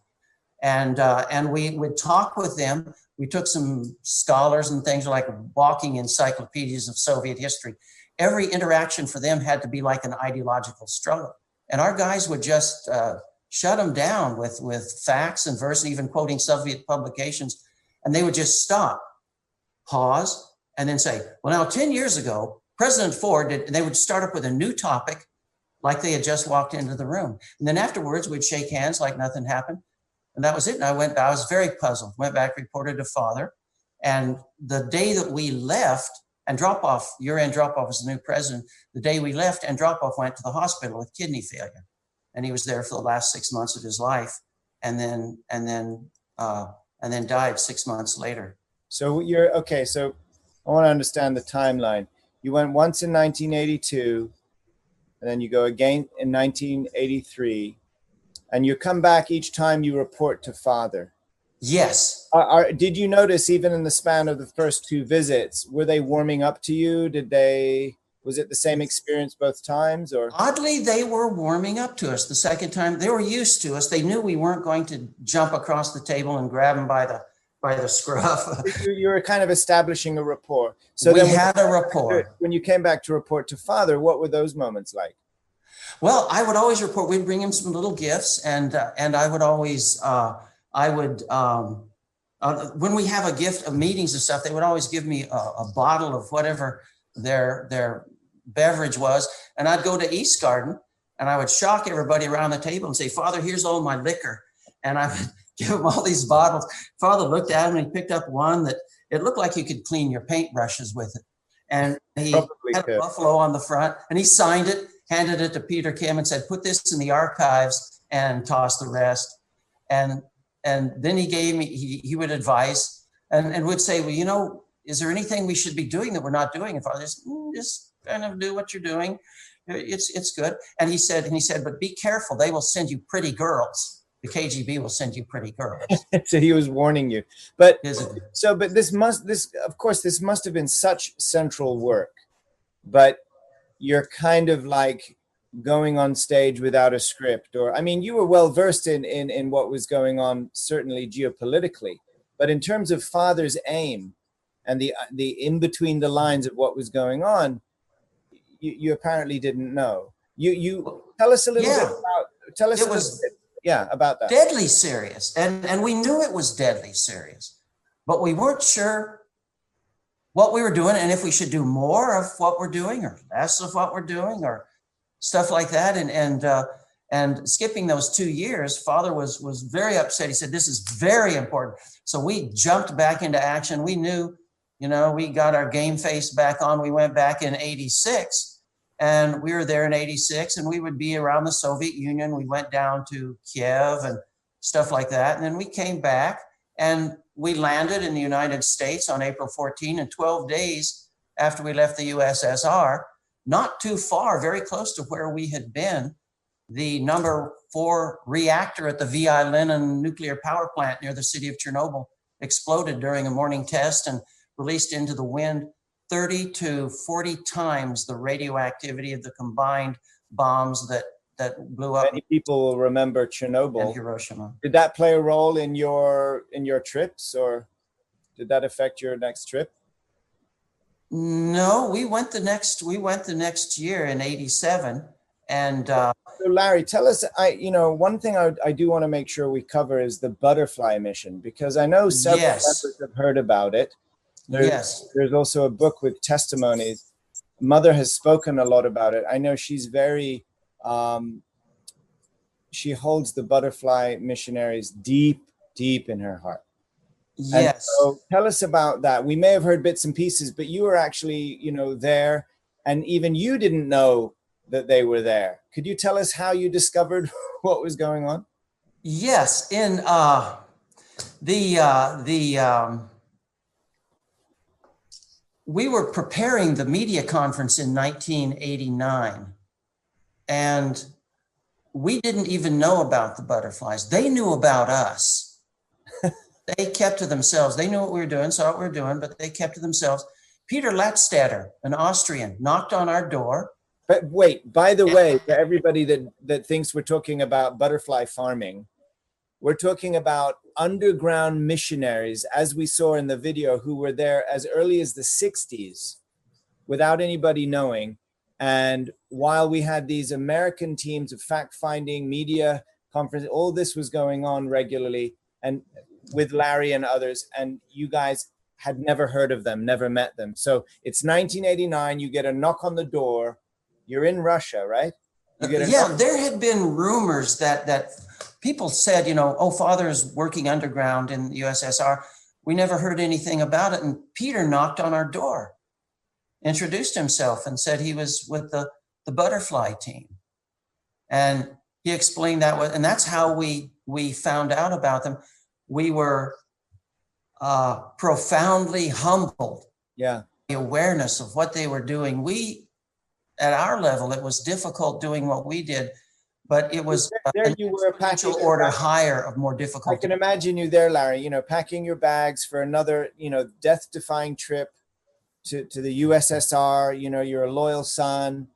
Speaker 15: And we would talk with them. We took some scholars and things like walking encyclopedias of Soviet history. Every interaction for them had to be like an ideological struggle. And our guys would just shut them down with facts and verse, even quoting Soviet publications. And they would just stop, pause, and then say, well, now 10 years ago, President Ford did, and they would start up with a new topic like they had just walked into the room. And then afterwards, we'd shake hands like nothing happened. And that was it. And I was very puzzled, went back, reported to Father. And the day that we left, Andropov, Yuri Andropov was the new president. The day we left, Andropov went to the hospital with kidney failure. And he was there for the last 6 months of his life, and then died 6 months later.
Speaker 1: So so I want to understand the timeline. You went once in 1982, and then you go again in 1983, and you come back each time you report to Father.
Speaker 15: Yes.
Speaker 1: Did you notice, even in the span of the first two visits, were they warming up to you? Was it the same experience both times, or?
Speaker 15: Oddly, they were warming up to us the second time. They were used to us. They knew we weren't going to jump across the table and grab them by the scruff.
Speaker 1: You were kind of establishing a rapport.
Speaker 15: So we had a rapport.
Speaker 1: When you came back to report to Father, what were those moments like?
Speaker 15: Well, I would always report. We'd bring him some little gifts, and I would always when we have a gift of meetings and stuff, they would always give me a bottle of whatever their beverage was, and I'd go to East Garden and I would shock everybody around the table and say, Father, here's all my liquor. And I would give him all these bottles. Father looked at him and he picked up one that it looked like you could clean your paintbrushes with it. And he had a buffalo on the front, and he signed it, handed it to Peter Kim and said, put this in the archives and toss the rest. And then he gave me, he would advise and would say, well, is there anything we should be doing that we're not doing? And Father just kind of do what you're doing. It's good. And he said, but be careful. They will send you pretty girls. The KGB will send you pretty girls.
Speaker 1: So he was warning you. But this must have been such central work. But you're kind of like going on stage without a script, or, I mean, you were well versed in what was going on, certainly geopolitically, but in terms of Father's aim and the in between the lines of what was going on, you apparently didn't know. You tell us a little bit about that.
Speaker 15: Deadly serious, and we knew it was deadly serious, but we weren't sure what we were doing and if we should do more of what we're doing or less of what we're doing or stuff like that. And skipping those 2 years, Father was very upset. He said, this is very important. So we jumped back into action. We knew, we got our game face back on. We went back in 86, and we were there in 86, and we would be around the Soviet Union. We went down to Kiev and stuff like that. And then we came back and we landed in the United States on April 14, and 12 days after we left the USSR, not too far, very close to where we had been, the number 4 reactor at the V.I. Lenin nuclear power plant near the city of Chernobyl exploded during a morning test and released into the wind 30 to 40 times the radioactivity of the combined bombs that blew up.
Speaker 1: Many people will remember Chernobyl.
Speaker 15: And Hiroshima.
Speaker 1: Did that play a role in your trips, or did that affect your next trip?
Speaker 15: No, we went the next year in 87. And
Speaker 1: so Larry, tell us, one thing I do want to make sure we cover is the butterfly mission, because I know several members have heard about it. There's also a book with testimonies. Mother has spoken a lot about it. I know she's very, she holds the butterfly missionaries deep, deep in her heart.
Speaker 15: Yes.
Speaker 1: And so tell us about that. We may have heard bits and pieces, but you were actually, there, and even you didn't know that they were there. Could you tell us how you discovered what was going on?
Speaker 15: Yes. In we were preparing the media conference in 1989, and we didn't even know about the butterflies. They knew about us. They kept to themselves. They knew what we were doing, saw what we were doing, but they kept to themselves. Peter Latstatter, an Austrian, knocked on our door.
Speaker 1: But wait, by the way, for everybody that thinks we're talking about butterfly farming, we're talking about underground missionaries, as we saw in the video, who were there as early as the 60s without anybody knowing. And while we had these American teams of fact-finding, media conference, all this was going on regularly, and with Larry and others, and you guys had never heard of them, never met them. So it's 1989, you get a knock on the door. You're in Russia, right?
Speaker 15: There had been rumors that people said, oh, Father's working underground in the USSR. We never heard anything about it. And Peter knocked on our door, introduced himself, and said he was with the butterfly team. And he explained and that's how we found out about them. We were profoundly humbled.
Speaker 1: Yeah.
Speaker 15: The awareness of what they were doing. At our level, it was difficult doing what we did, but it was
Speaker 1: there you were packing
Speaker 15: order higher of more difficult.
Speaker 1: I can imagine you there, Larry, packing your bags for another, death-defying trip to the USSR. You're a loyal son,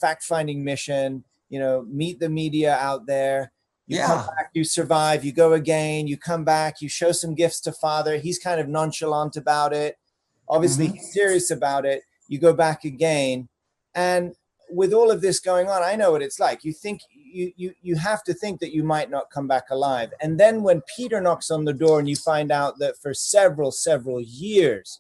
Speaker 1: fact-finding mission, meet the media out there. You come back, you survive, you go again, you come back, you show some gifts to Father. He's kind of nonchalant about it. Obviously, he's serious about it. You go back again. And with all of this going on, I know what it's like. You think you have to think that you might not come back alive. And then when Peter knocks on the door and you find out that for several years,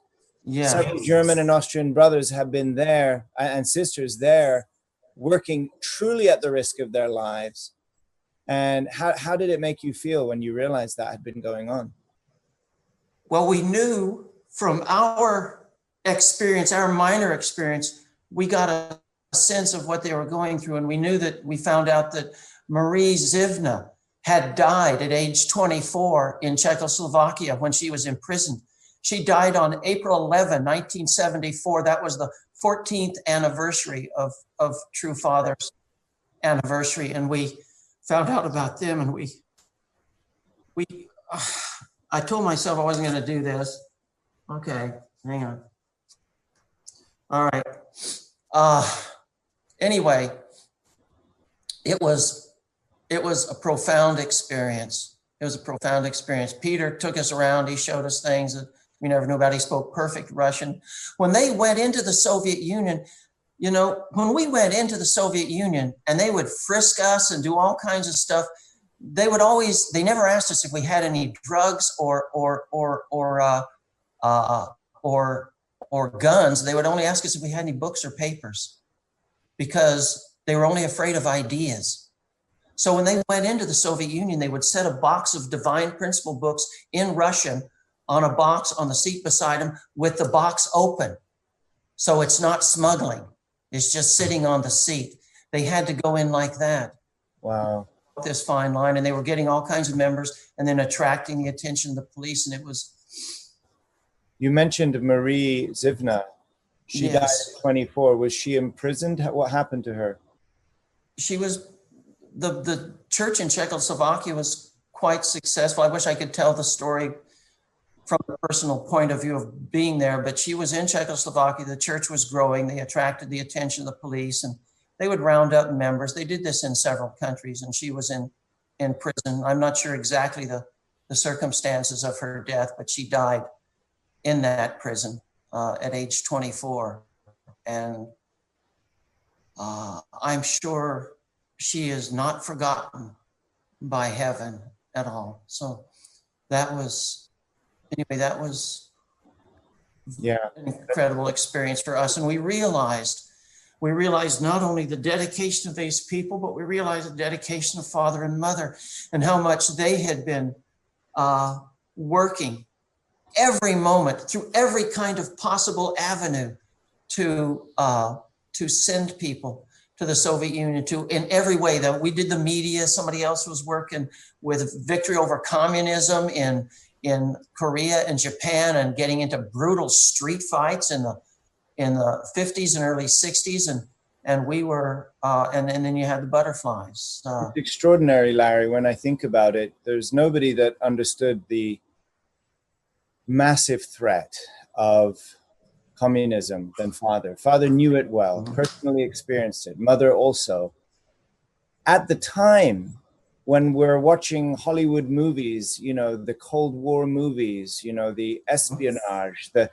Speaker 1: several German and Austrian brothers have been there and sisters there working truly at the risk of their lives. And how did it make you feel when you realized that had been going on?
Speaker 15: Well, we knew from our experience, our minor experience, we got a sense of what they were going through. And we found out that Marie Zivna had died at age 24 in Czechoslovakia when she was imprisoned. She died on April 11, 1974. That was the 14th anniversary of True Father's anniversary. And we found out about them, and I told myself I wasn't going to do this. Okay, hang on. All right. Anyway, it was a profound experience. It was a profound experience. Peter took us around. He showed us things that we never knew about. He spoke perfect Russian. When they went into the Soviet Union, when we went into the Soviet Union and they would frisk us and do all kinds of stuff, they never asked us if we had any drugs or guns. They would only ask us if we had any books or papers, because they were only afraid of ideas. So when they went into the Soviet Union, they would set a box of Divine Principle books in Russian on a box on the seat beside them with the box open. So it's not smuggling. It's just sitting on the seat. They had to go in like that.
Speaker 1: Wow.
Speaker 15: This fine line, and they were getting all kinds of members and then attracting the attention of the police. And it was.
Speaker 1: You mentioned Marie Zivna. She died at 24. Was she imprisoned? What happened to her?
Speaker 15: She was, the church in Czechoslovakia was quite successful. I wish I could tell the story from a personal point of view of being there, but she was in Czechoslovakia. The church was growing. They attracted the attention of the police, and they would round up members. They did this in several countries, and she was in prison. I'm not sure exactly the circumstances of her death, but she died in that prison at age 24. And I'm sure she is not forgotten by heaven at all. So that was an incredible experience for us. And we realized not only the dedication of these people, but we realized the dedication of Father and Mother and how much they had been working every moment through every kind of possible avenue to send people to the Soviet Union, in every way. That we did the media, somebody else was working with victory over communism in Korea and Japan, and getting into brutal street fights in the 50s and early 60s, and we were and then you had the butterflies.
Speaker 1: It's extraordinary, Larry. When I think about it, there's nobody that understood the massive threat of communism than Father. Father knew it well, personally experienced it. Mother also. At the time when we're watching Hollywood movies, you know, the Cold War movies, you know, the espionage, the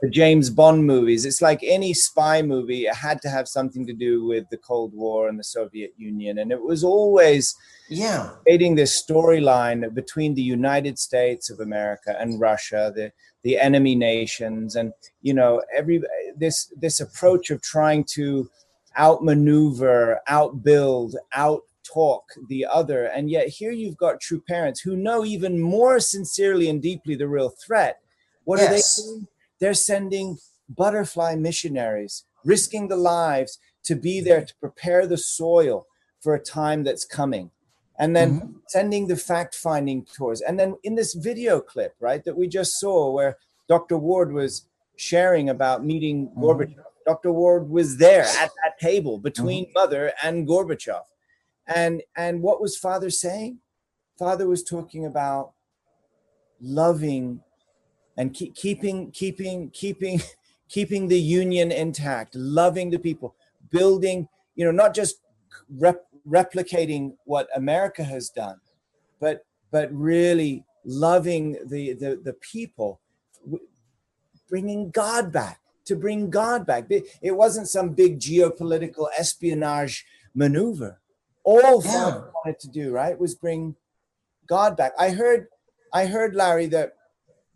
Speaker 1: James Bond movies, it's like any spy movie, it had to have something to do with the Cold War and the Soviet Union. And it was always creating this storyline between the United States of America and Russia, the enemy nations, and, you know, this approach of trying to outmaneuver, outbuild, out-talk the other. And yet here you've got true parents who know even more sincerely and deeply the real threat. What are they doing? They're sending butterfly missionaries, risking the lives to be there to prepare the soil for a time that's coming. And then sending the fact-finding tours. And then in this video clip, right, that we just saw where Dr. Ward was sharing about meeting Gorbachev, Dr. Ward was there at that table between Mother and Gorbachev. And what was Father saying? Father was talking about loving and keeping the union intact, loving the people, building, you know, not just replicating what America has done, but really loving the people, bringing God back. To bring God back. It wasn't some big geopolitical espionage maneuver. All Father wanted to do, right, was bring God back. I heard, Larry, that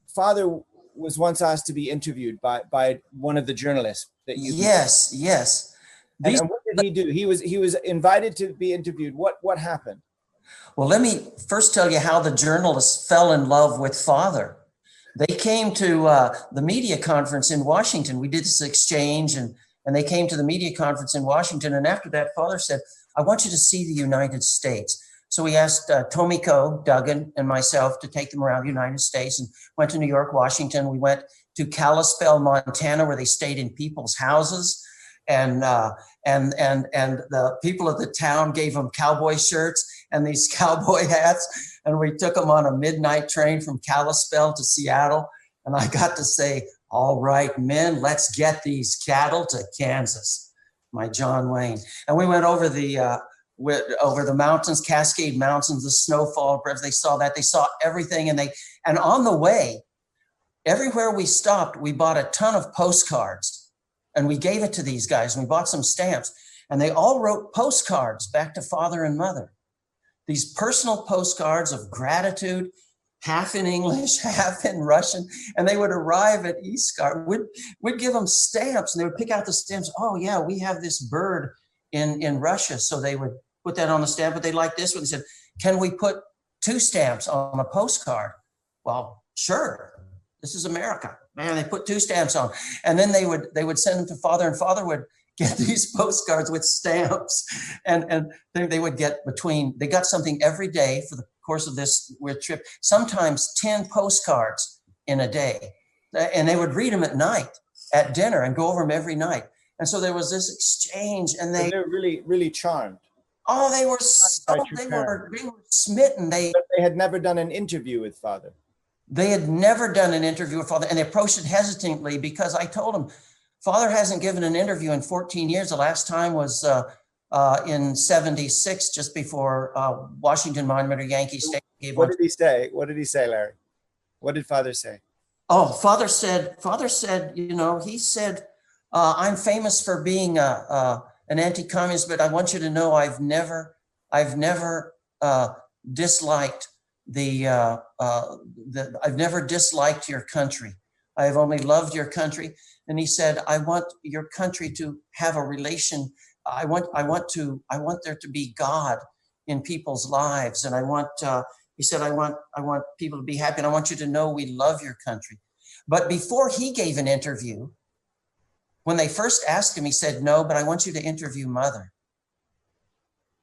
Speaker 1: Father was once asked to be interviewed by one of the journalists that you.
Speaker 15: Yes.
Speaker 1: And what did he do? He was invited to be interviewed. What happened?
Speaker 15: Well, let me first tell you how the journalists fell in love with Father. They came to the media conference in Washington. We did this exchange, and they came to the media conference in Washington. And after that, Father said, I want you to see the United States. So we asked Tomiko, Duggan, and myself to take them around the United States, and went to New York, Washington. We went to Kalispell, Montana, where they stayed in people's houses. And the people of the town gave them cowboy shirts and these cowboy hats. And we took them on a midnight train from Kalispell to Seattle. And I got to say, all right, men, let's get these cattle to Kansas, my John Wayne. And we went over the mountains, Cascade Mountains, the snowfall. They saw that. They saw everything. And on the way, everywhere we stopped, we bought a ton of postcards. And we gave it to these guys. And we bought some stamps. And they all wrote postcards back to Father and Mother. These personal postcards of gratitude, half in English, half in Russian, and they would arrive at Iskar. We'd give them stamps, and they would pick out the stamps. Oh, yeah, we have this bird in Russia. So they would put that on the stamp, but they liked this one. They said, can we put 2 stamps on a postcard? Well, sure. This is America. Man, they put 2 stamps on. And then they would send them to Father, and Father would get these postcards with stamps, and they would get they got something every day for the course of this weird trip, sometimes 10 postcards in a day. And they would read them at night at dinner and go over them every night. And so there was this exchange, and
Speaker 1: they're really, really charmed.
Speaker 15: Oh, they were smitten. They
Speaker 1: had never done an interview with Father.
Speaker 15: They had never done an interview with Father, and they approached it hesitantly because I told them, Father hasn't given an interview in 14 years. The last time was in 76, just before Washington Monument or Yankee Stadium.
Speaker 1: What did he say? What did he say, Larry? What did Father say?
Speaker 15: Oh, Father said, you know, he said, I'm famous for being an anti-communist, but I want you to know I've never disliked I've never disliked your country. I have only loved your country. And he said, I want your country to have a relation. I want there to be God in people's lives. And he said, I want people to be happy. And I want you to know we love your country. But before he gave an interview, when they first asked him, he said, no, but I want you to interview Mother.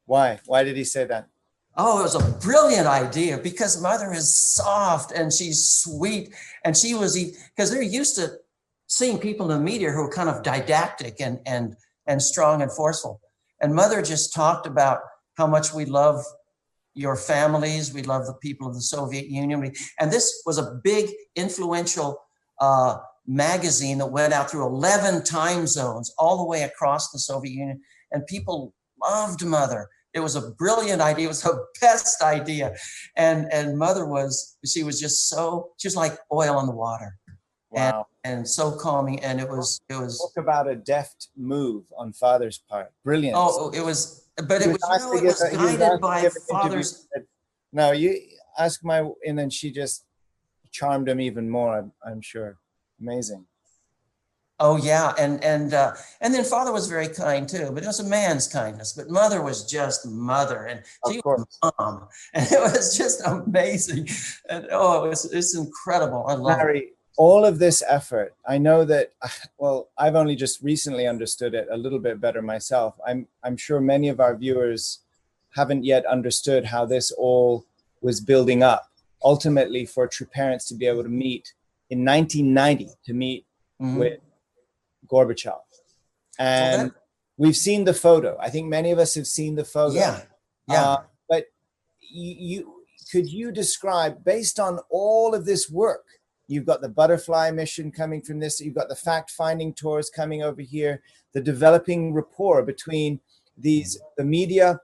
Speaker 1: Why? Why did he say that?
Speaker 15: Oh, it was a brilliant idea because Mother is soft and she's sweet. And because they're used to seeing people in the media who are kind of didactic and strong and forceful. And Mother just talked about how much we love your families. We love the people of the Soviet Union. And this was a big, influential magazine that went out through 11 time zones all the way across the Soviet Union. And people loved Mother. It was a brilliant idea. It was the best idea. And Mother she was like oil on the water.
Speaker 1: Wow.
Speaker 15: And so calming. And it was.
Speaker 1: Talk about a deft move on Father's part. Brilliant.
Speaker 15: Oh, it was guided by Father's.
Speaker 1: No, you ask and then she just charmed him even more, I'm sure. Amazing.
Speaker 15: Oh yeah, and then Father was very kind too, but it was a man's kindness. But Mother was just Mother, and she was Mom, and it was just amazing. And it's incredible. I love
Speaker 1: Larry, all of this effort. I know that. Well, I've only just recently understood it a little bit better myself. I'm sure many of our viewers haven't yet understood how this all was building up. Ultimately, for true parents to be able to meet in 1990 with Gorbachev. And we've seen the photo. I think many of us have seen the photo.
Speaker 15: Yeah.
Speaker 1: But could you describe, based on all of this work, you've got the butterfly mission coming from this, you've got the fact-finding tours coming over here, the developing rapport between the media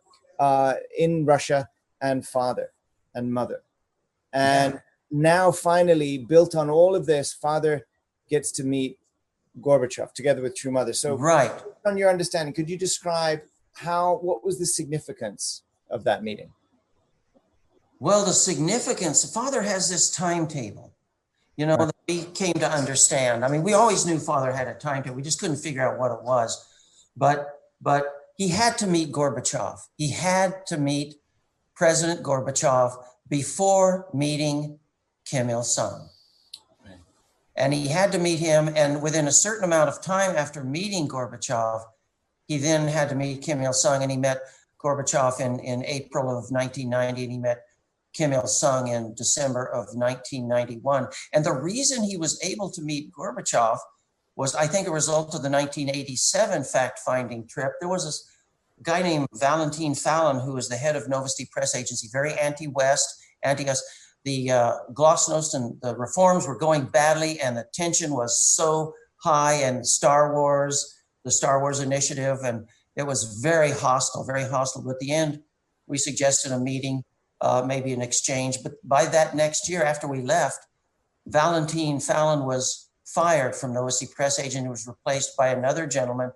Speaker 1: in Russia and Father and Mother. And now finally, built on all of this, Father gets to meet Gorbachev together with True Mother. So on your understanding, could you describe what was the significance of that meeting?
Speaker 15: Well, the significance, Father has this timetable, that we came to understand. I mean, we always knew Father had a timetable. We just couldn't figure out what it was. But he had to meet Gorbachev. He had to meet President Gorbachev before meeting Kim Il-sung. And he had to meet him, and within a certain amount of time after meeting Gorbachev, he then had to meet Kim Il-sung, and he met Gorbachev in April of 1990, and he met Kim Il-sung in December of 1991. And the reason he was able to meet Gorbachev was, I think, a result of the 1987 fact-finding trip. There was this guy named Valentin Fallon, who was the head of Novosti Press Agency, very anti-West, anti-us. The glasnost and the reforms were going badly, and the tension was so high, and the Star Wars initiative, and it was very hostile, very hostile. But at the end, we suggested a meeting, maybe an exchange. But by that next year, after we left, Valentin Fallon was fired from Novosti Press Agency and was replaced by another gentleman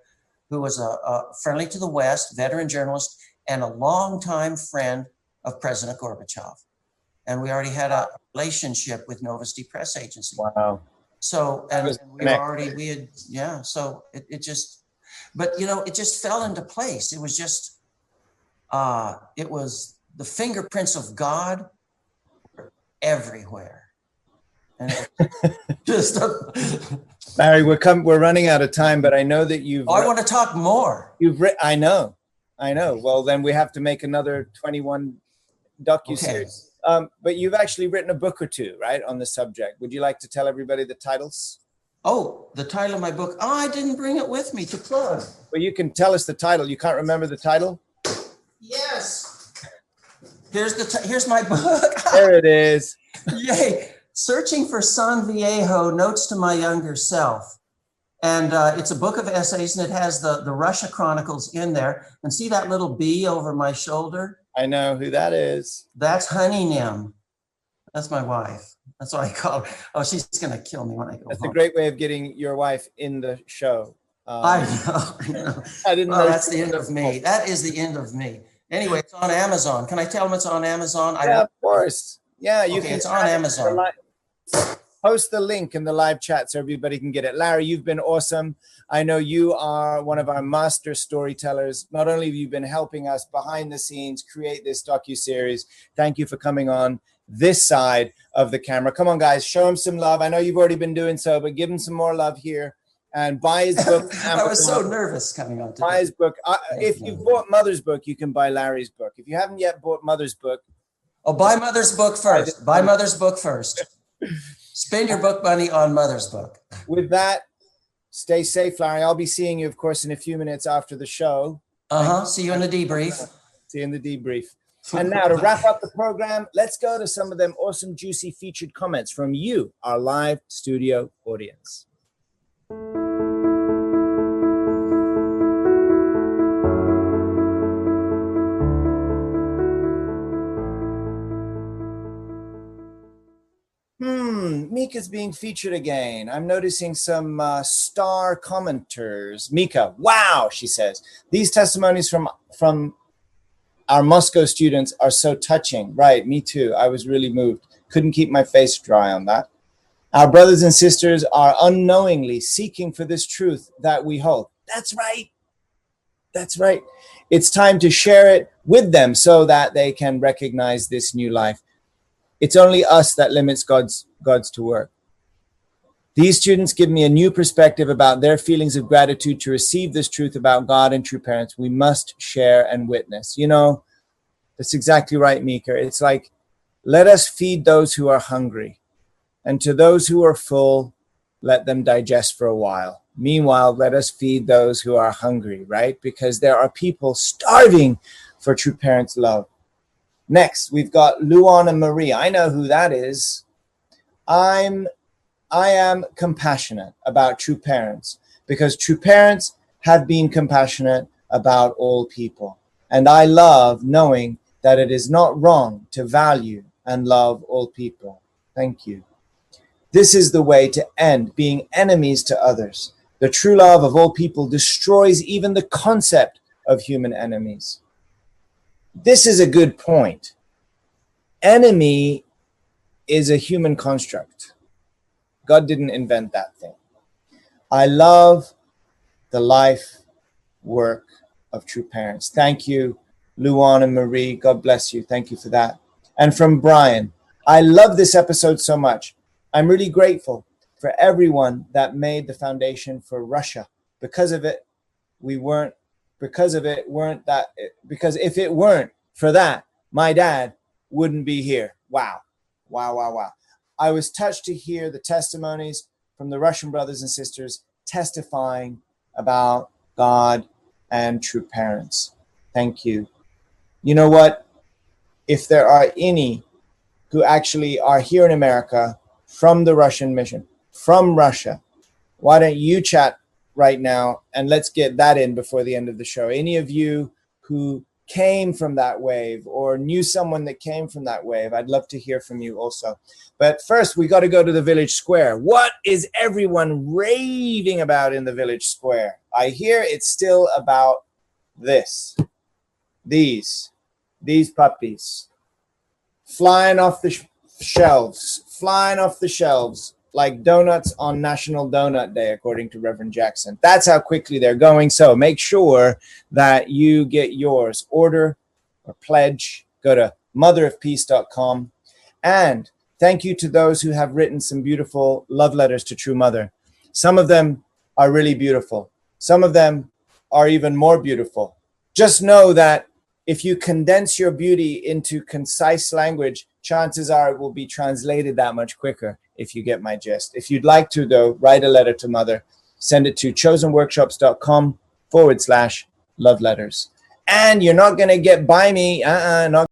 Speaker 15: who was a friendly to the West, veteran journalist, and a longtime friend of President Gorbachev. And we already had a relationship with Novosti Press Agency.
Speaker 1: Wow.
Speaker 15: So, so it just, but it just fell into place. It was just, it was the fingerprints of God everywhere. And just
Speaker 1: Larry, we're running out of time, but I know that
Speaker 15: I want to talk more.
Speaker 1: I know. Well, then we have to make another 21 docuseries. But you've actually written a book or two, right, on the subject. Would you like to tell everybody the titles?
Speaker 15: Oh, the title of my book. Oh, I didn't bring it with me to plug.
Speaker 1: Well, you can tell us the title. You can't remember the title?
Speaker 15: Yes. Here's my book.
Speaker 1: There it is.
Speaker 15: Yay. Searching for San Viejo, Notes to My Younger Self. And it's a book of essays, and it has the Russia Chronicles in there. And see that little bee over my shoulder?
Speaker 1: I know who that is.
Speaker 15: That's Honey Nim. That's my wife. That's what I call her. Oh, she's going to kill me when I go
Speaker 1: That's
Speaker 15: home.
Speaker 1: a great way of getting your wife in the show.
Speaker 15: I know.
Speaker 1: I didn't know.
Speaker 15: That's the end of me. That is the end of me. Anyway, it's on Amazon. Can I tell them it's on Amazon?
Speaker 1: Yeah, of course. Yeah, you can.
Speaker 15: It's on Amazon.
Speaker 1: Post the link in the live chat so everybody can get it. Larry, you've been awesome. I know you are one of our master storytellers. Not only have you been helping us behind the scenes create this docuseries, thank you for coming on this side of the camera. Come on, guys, show him some love. I know you've already been doing so, but give him some more love here. And buy his book.
Speaker 15: I was so nervous coming on today.
Speaker 1: Buy his book. If you've bought Mother's book, you can buy Larry's book. If you haven't yet bought Mother's book.
Speaker 15: Oh, buy Mother's book first. Buy Mother's book first. Spend your book money on Mother's book.
Speaker 1: With that, stay safe, Larry. I'll be seeing you, of course, in a few minutes after the show.
Speaker 15: See you in the debrief.
Speaker 1: See you in the debrief. And now to wrap up the program, let's go to some of them awesome, juicy featured comments from you, our live studio audience. Mika's being featured again. I'm noticing some star commenters. Mika, wow, she says. These testimonies from our Moscow students are so touching. Right, me too. I was really moved. Couldn't keep my face dry on that. Our brothers and sisters are unknowingly seeking for this truth that we hold. That's right. That's right. It's time to share it with them so that they can recognize this new life. It's only us that limits God's to work. These students give me a new perspective about their feelings of gratitude to receive this truth about God and true parents. We must share and witness. You know, that's exactly right, Mika. It's like, let us feed those who are hungry. And to those who are full, let them digest for a while. Meanwhile, let us feed those who are hungry, right? Because there are people starving for true parents' love. Next, we've got Luana Marie. I know who that is. I am compassionate about true parents because true parents have been compassionate about all people. And I love knowing that it is not wrong to value and love all people. Thank you. This is the way to end being enemies to others. The true love of all people destroys even the concept of human enemies. This is a good point. Enemy is a human construct. God didn't invent that thing. I love the life work of true parents. Thank you, Luan and Marie. God bless you. Thank you for that. And from Brian, I love this episode so much. I'm really grateful for everyone that made the foundation for Russia. Because if it weren't for that, my dad wouldn't be here. Wow. Wow, wow, wow. I was touched to hear the testimonies from the Russian brothers and sisters testifying about God and true parents. Thank you. You know what? If there are any who actually are here in America from the Russian mission, from Russia, why don't you chat right now and let's get that in before the end of the show. Any of you who came from that wave or knew someone that came from that wave, I'd love to hear from you also. But first, we got to go to the village square. What is everyone raving about in the village square? I hear it's still about this. These puppies flying off the shelves like donuts on National Donut Day, according to Reverend Jackson. That's how quickly they're going. So make sure that you get yours. Order or pledge. Go to motherofpeace.com. And thank you to those who have written some beautiful love letters to True Mother. Some of them are really beautiful. Some of them are even more beautiful. Just know that if you condense your beauty into concise language, chances are it will be translated that much quicker, if you get my gist. If you'd like to, though, write a letter to Mother. Send it to chosenworkshops.com/love letters. And you're not going to get by me. Not